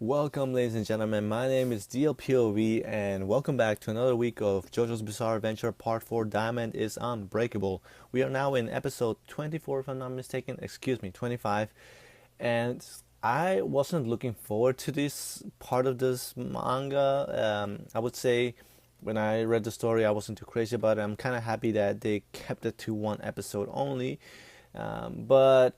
Welcome, ladies and gentlemen. My name is DLPOV, and welcome back to another week of Jojo's Bizarre Adventure Part 4 Diamond is Unbreakable. We are now in episode 24, if I'm not mistaken. Excuse me, 25. And I wasn't looking forward to this part of this manga. I would say when I read the story, I wasn't too crazy about it. I'm kind of happy that they kept it to one episode only. But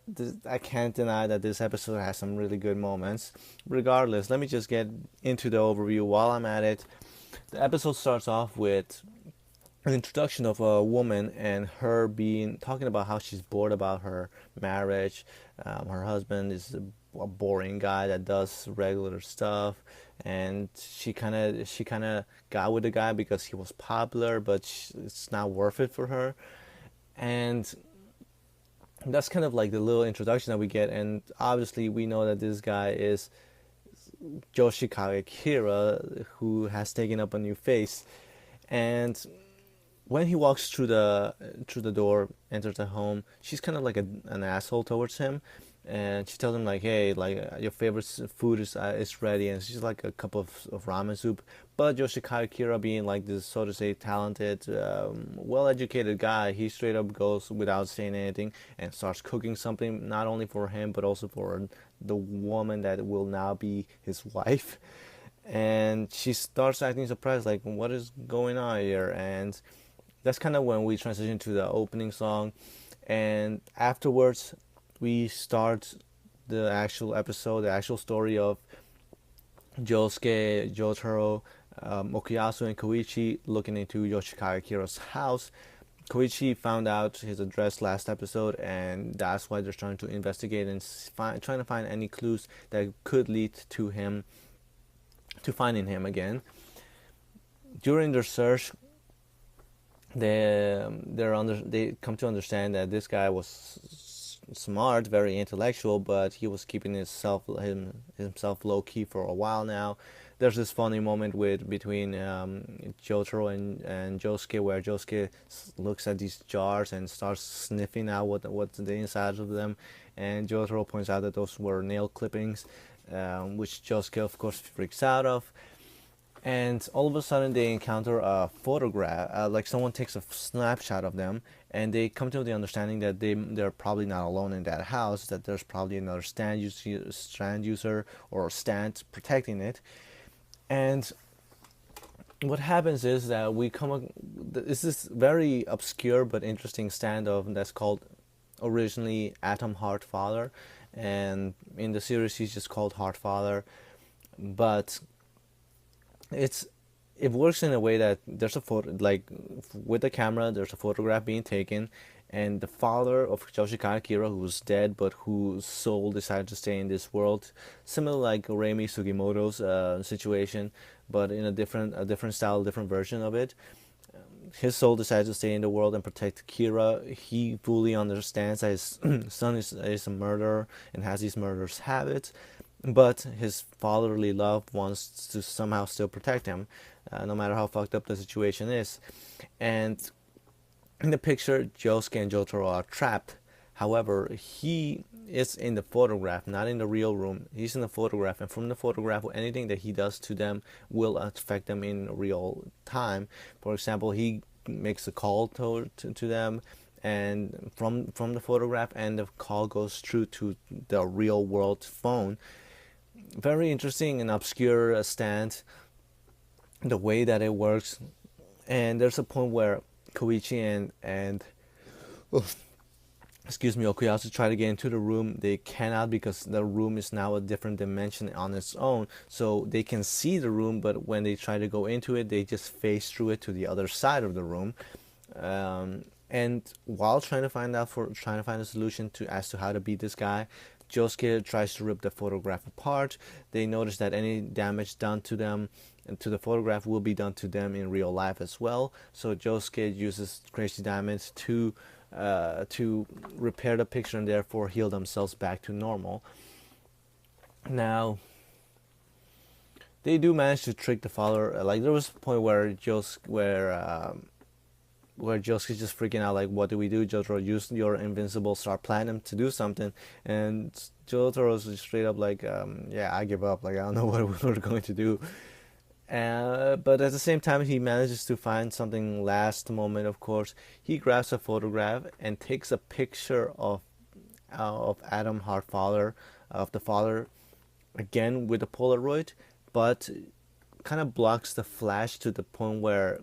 I can't deny that this episode has some really good moments. Regardless, let me just get into the overview while I'm at it. The episode starts off with an introduction of a woman and her being talking about how she's bored about her marriage. Her husband is a boring guy that does regular stuff, and she kind of got with the guy because he was popular, but it's not worth it for her. And that's kind of like the little introduction that we get, and obviously we know that this guy is Yoshikage Kira, who has taken up a new face. And when he walks through the door, enters the home, she's kind of like an asshole towards him, and she tells him like, "Hey, like your favorite food is ready," and she's like a cup of ramen soup. But Yoshikage Kira, being like this, so to say, talented, well-educated guy, he straight up goes without saying anything and starts cooking something not only for him but also for the woman that will now be his wife. And she starts acting surprised, like, what is going on here? And that's kind of when we transition to the opening song, and afterwards we start the actual episode, the actual story of Josuke, Jotaro, Okuyasu, and Koichi looking into Yoshikage Kira's house. Koichi found out his address last episode, and that's why they're trying to investigate and trying to find any clues that could lead to him, to finding him again. During their search, they come to understand that this guy was smart, very intellectual, but he was keeping himself low key for a while now. There's this funny moment between Jotaro and Josuke, where Josuke looks at these jars and starts sniffing out what's the inside of them, and Jotaro points out that those were nail clippings, which Josuke of course freaks out of. And all of a sudden they encounter a photograph, like someone takes a snapshot of them, and they come to the understanding that they're probably not alone in that house, that there's probably another stand user or stand protecting it. And what happens is that it's this very obscure but interesting standoff that's called originally Atom Heart Father, and in the series he's just called Heart Father. But it's it works in a way that there's a photo, like with the camera there's a photograph being taken, and the father of Yoshikage Kira, who's dead but whose soul decided to stay in this world, similar like Reimi Sugimoto's situation, but in a different style, different version of it. His soul decides to stay in the world and protect Kira. He fully understands that his son is a murderer and has these murderous habits, but his fatherly love wants to somehow still protect him, no matter how fucked up the situation is. And in the picture, Josuke and Jotaro are trapped. However, he is in the photograph, not in the real room. He's in the photograph, and from the photograph, anything that he does to them will affect them in real time. For example, he makes a call to them, and from the photograph, and the call goes through to the real world phone. Very interesting and obscure stand, the way that it works. And there's a point where Koichi and excuse me, Okuyasu try to get into the room. They cannot, because the room is now a different dimension on its own. So they can see the room, but when they try to go into it, they just face through it to the other side of the room. And while trying to find a solution as to how to beat this guy, Josuke tries to rip the photograph apart. They notice that any damage done to them and to the photograph will be done to them in real life as well. So Josuke uses crazy diamonds to repair the picture and therefore heal themselves back to normal. Now, they do manage to trick the father. Like there was a point where where Josuke's just freaking out, like, what do we do? Jotaro, use your invincible star platinum to do something, and Jotaro's just straight up like, yeah, I give up. Like, I don't know what we're going to do. But at the same time, he manages to find something last moment. Of course, he grabs a photograph and takes a picture of Adam Hart father, of the father, again with a Polaroid, but kind of blocks the flash to the point where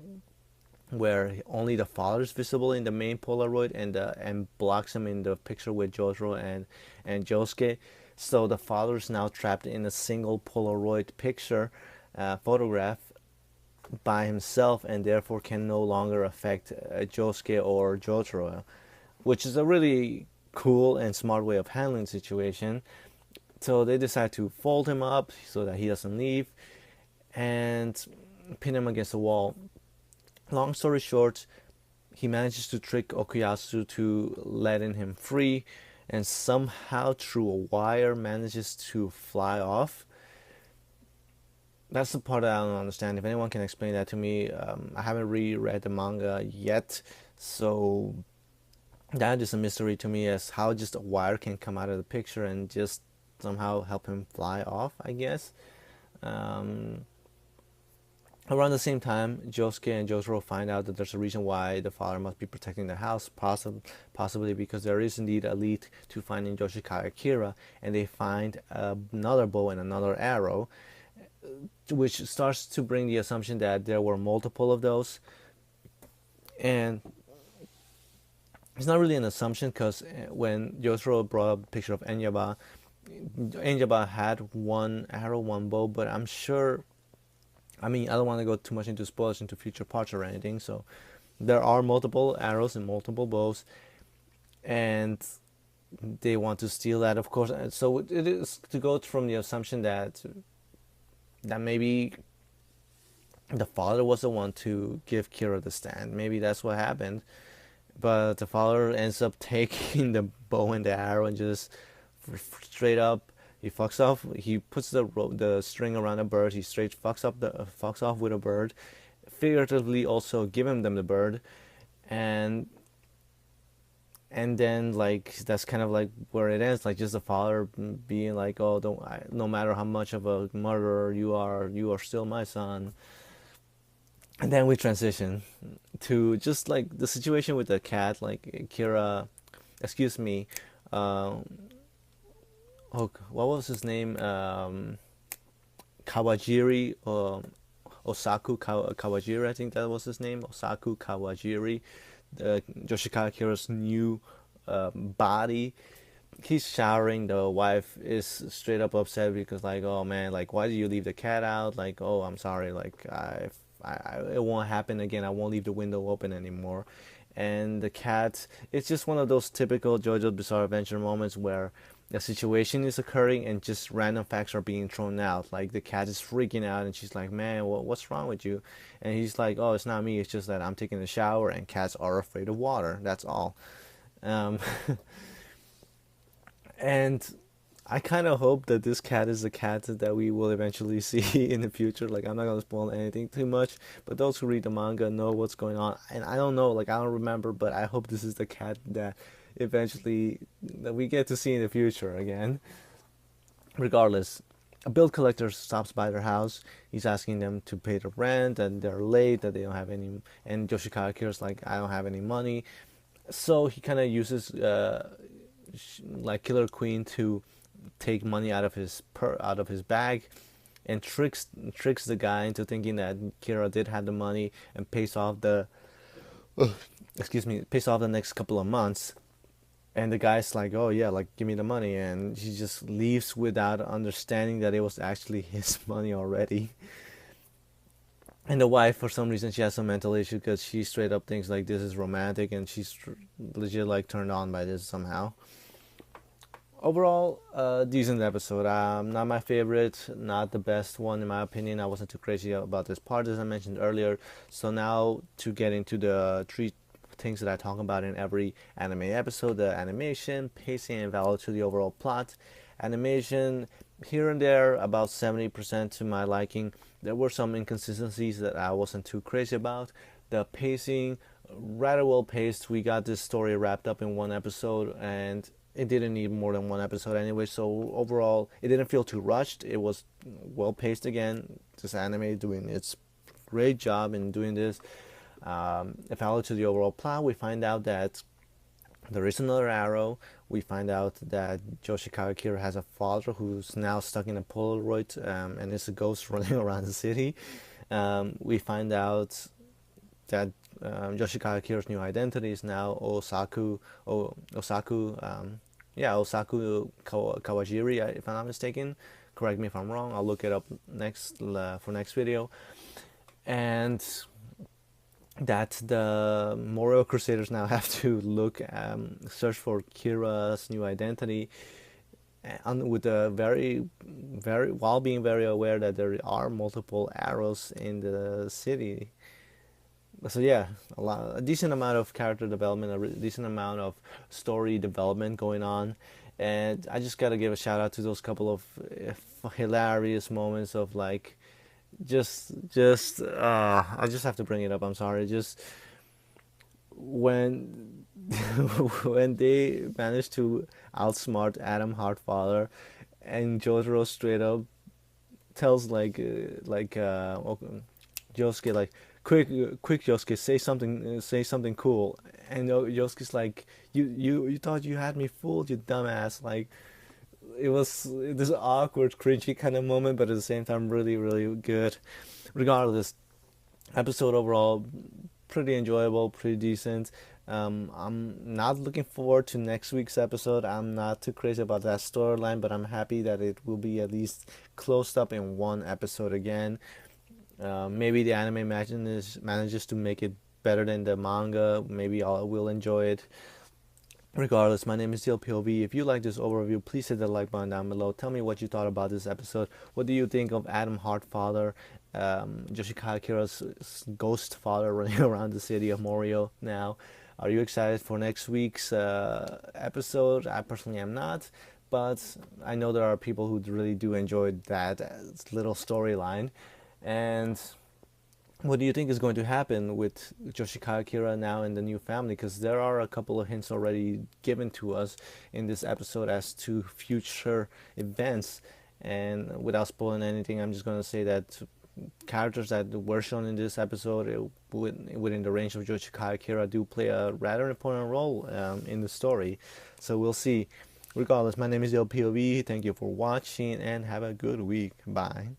only the father is visible in the main Polaroid, and blocks him in the picture with Jotaro and Josuke. So the father is now trapped in a single Polaroid picture, photograph by himself, and therefore can no longer affect Josuke or Jotaro, which is a really cool and smart way of handling the situation. So they decide to fold him up so that he doesn't leave and pin him against the wall. Long story short, he manages to trick Okuyasu to letting him free, and somehow through a wire manages to fly off. That's the part that I don't understand. If anyone can explain that to me, I haven't reread the manga yet, so that is a mystery to me, as how just a wire can come out of the picture and just somehow help him fly off, I guess. Um, Around the same time, Josuke and Jotaro find out that there's a reason why the father must be protecting the house, possibly because there is indeed a lead to finding Yoshikage Kira, and they find another bow and another arrow, which starts to bring the assumption that there were multiple of those. And it's not really an assumption, because when Jotaro brought up the picture of Enyaba had one arrow, one bow, but I'm sure, I mean, I don't want to go too much into spoilers into future parts or anything, so there are multiple arrows and multiple bows, and they want to steal that, of course. So it is to go from the assumption that maybe the father was the one to give Kira the stand. Maybe that's what happened. But the father ends up taking the bow and the arrow and just straight up, he fucks off. He puts the string around a bird. He straight fucks off with a bird. Figuratively also giving them the bird, and then like that's kind of like where it ends. Like just the father being like, "Oh, no matter how much of a murderer you are still my son." And then we transition to just like the situation with the cat, like Kira, excuse me, oh, what was his name? Kawajiri, Osaku Kawajiri, I think that was his name. Osaku Kawajiri, Yoshikage Kira's new body. He's showering. The wife is straight up upset because, like, oh man, like, why did you leave the cat out? Like, oh, I'm sorry, like, it won't happen again. I won't leave the window open anymore. And the cat, it's just one of those typical JoJo Bizarre Adventure moments where a situation is occurring and just random facts are being thrown out. Like the cat is freaking out and she's like, man, what's wrong with you? And he's like, oh, it's not me. It's just that I'm taking a shower and cats are afraid of water. That's all. Um, and I kind of hope that this cat is the cat that we will eventually see in the future. Like, I'm not going to spoil anything too much, but those who read the manga know what's going on. And I don't know, like, I don't remember, but I hope this is the cat that eventually that we get to see in the future again. Regardless, a bill collector stops by their house. He's asking them to pay the rent, and they're late, that they don't have any. And Yoshikage Kira's like, I don't have any money. So he kind of uses like Killer Queen to take money out of his bag, and tricks the guy into thinking that Kira did have the money, and pays off the next couple of months. And the guy's like, oh yeah, like, give me the money, and he just leaves without understanding that it was actually his money already. And the wife, for some reason, she has some mental issue because she straight up thinks like this is romantic, and she's legit like turned on by this somehow. Overall, decent episode. Not my favorite, not the best one in my opinion. I wasn't too crazy about this part, as I mentioned earlier. So now to get into the three things that I talk about in every anime episode: the animation, pacing, and value to the overall plot. Animation, here and there, about 70% to my liking. There were some inconsistencies that I wasn't too crazy about. The pacing rather well paced. We got this story wrapped up in one episode, and it didn't need more than one episode anyway. So overall, it didn't feel too rushed. It was well paced again. This anime doing its great job in doing this. If I look to the overall plot, we find out that there is another arrow. We find out that Yoshikawa Kira has a father who's now stuck in a Polaroid and is a ghost running around the city. We find out that Yoshikawa Kira's new identity is now Osaku, Osaku Kawajiri, if I'm not mistaken. Correct me if I'm wrong. I'll look it up next for next video. And that the Morio Crusaders now have to search for Kira's new identity, and with a while being very aware that there are multiple arrows in the city. So yeah, a decent amount of character development, decent amount of story development going on, and I just gotta give a shout out to those couple of hilarious moments of like I just have to bring it up. I'm sorry. Just when when they managed to outsmart Adam Hartfather, and Jojo straight up tells Yosuke like quick Yosuke, say something cool, and Yosuke's like you thought you had me fooled, you dumbass. Like, it was this awkward, cringy kind of moment, but at the same time, really, really good. Regardless, episode overall pretty enjoyable, pretty decent. I'm not looking forward to next week's episode. I'm not too crazy about that storyline, but I'm happy that it will be at least closed up in one episode again. Maybe the anime manages to make it better than the manga. Maybe I will enjoy it. Regardless, my name is DLPOV. If you like this overview, please hit the like button down below. Tell me what you thought about this episode. What do you think of Adam Hartfather, Yoshikawa Kira's ghost father running around the city of Morio now? Are you excited for next week's episode? I personally am not, but I know there are people who really do enjoy that little storyline. And what do you think is going to happen with Yoshikawa Kira now in the new family? Because there are a couple of hints already given to us in this episode as to future events. And without spoiling anything, I'm just going to say that characters that were shown in this episode within the range of Yoshikawa Kira do play a rather important role in the story. So we'll see. Regardless, my name is LPOV. Thank you for watching and have a good week. Bye.